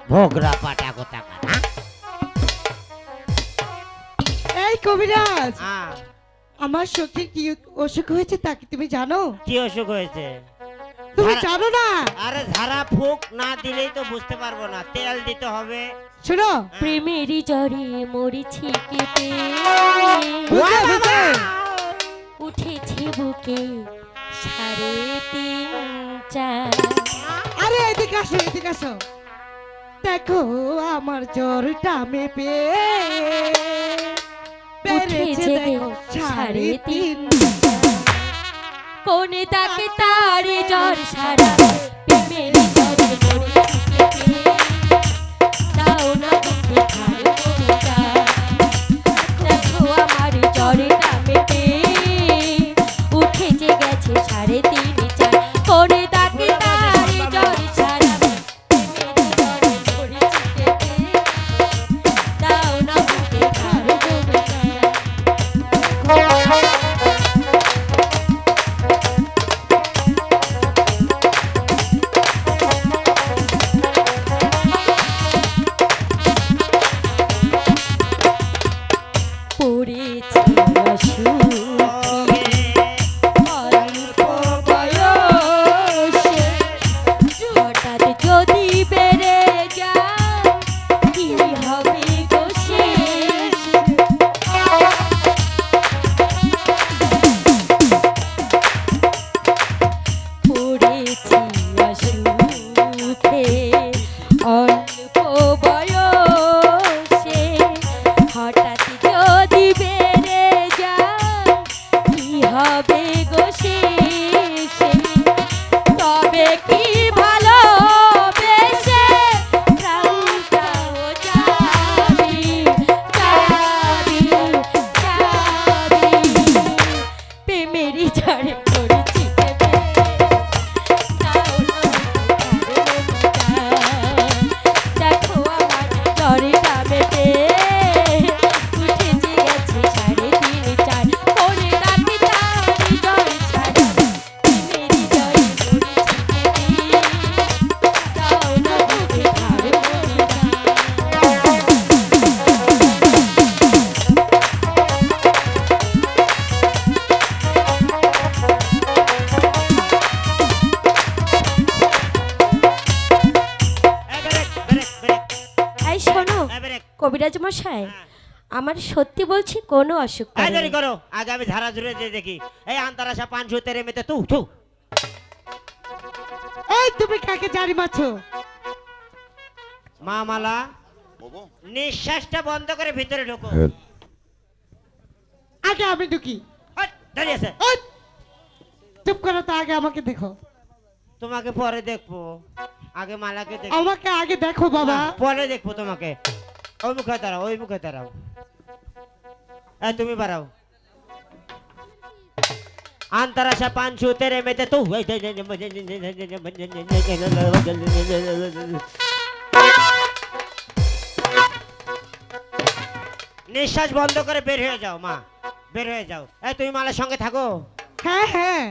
ভোগরা পাটা কোথাকার, হ্যাঁ? এই কবিরাজ, হ্যাঁ, আমার সখীর কি অসুখ হয়েছে তা কি তুমি জানো? কি অসুখ হয়েছে? তুমি ঝাড়া- জানো না? আরে ঝাড়া ফুক না দিলেই তো বুঝতে পারবো না, তেল দিতে হবে। শোনো, প্রেমেরই জ্বরে মরেছি কেঁপে, বুঝলে বুঝলে? উঠেছে বুকে 3.5 আরে এদিকে আসো, এদিকে আসো। দেখো আমার জ্বরটা মেপে বেড়েছে উঠেছে দেখো 3.5। কোনে তাকে তারে জ্বর সারা, প্রেমেরই জ্বরে মরেছি কেঁপে, দাও না বুকে ঠাড়ো কবিতা। দেখো আমার জ্বরেটা মেপে, উঠেছে গেছে 3.5 কোনে তাকে তারে জ্বর সারা, প্রেমেরই জ্বরে মরেছি কেঁপে, দাও না বুকে ঠাড়ো কবিতা। পড়েছি অসুখে, অল্প বয়সে, হঠাৎ যদি বেড়ে যায় কি হবে গো শেষ? পড়েছি অসুখে, অল্প বয়সে, হঠাৎ যদি বেড়ে যায় কি হবে গো শেষে? তবে কি ভালোবেসে প্রাণটাও যাবি, যাবি, যাবি। প্রেমেরই ঝড়ে পড়েছি কেঁপে, দাও না বুকে ঠাড়ো কবিতা। দেখো আমার জ্বরটা মেপে, উঠেছে গেছে 3.5 কোনে তাকে তারি জ্বর সারা, প্রেমেরই জ্বরে পড়েছি কেঁপে, দাও না বুকে ঠাড়ো কবিতা। এই ব্রেক, ব্রেক, ব্রেক, এই শোনো এই ব্রেক। কবিরাজ মশাই, হ্যাঁ। আমার সত্যি বলছি কোনো অসুখ এই দেরি করেনি। করো, আগে আমি ঝাড়া ঝুড়ে দিয়ে দেখি। এই আন্তারাশা পান সুতেরে মেতে তু তু। এই তুমি কাকে জারি মারছো? মা মালা, নিঃশ্বাসটা বন্ধ করে ভিতরে ঢোকো। আগে আমি ঢুকি। হট, দাঁড়িয়ে আছে। ওই, চুপ করো তো, আগে আমাকে দেখো। তোমাকে পরে দেখবো, আগে মালাকে দেখবো। আমাকে আগে দেখো বাবা। পরে দেখবো তোমাকে। ওই মুখে দাঁড়াও, ওই মুখে দাঁড়াও। এই তুমি বাড়াও। আন্তরাশা পাঁচশো তেরে মেতে তু। নিঃশ্বাস বন্ধ করে বের হয়ে যাও মা, বের হয়ে যাও। এই তুমি মালার সঙ্গে থাকো। হ্যাঁ হ্যাঁ।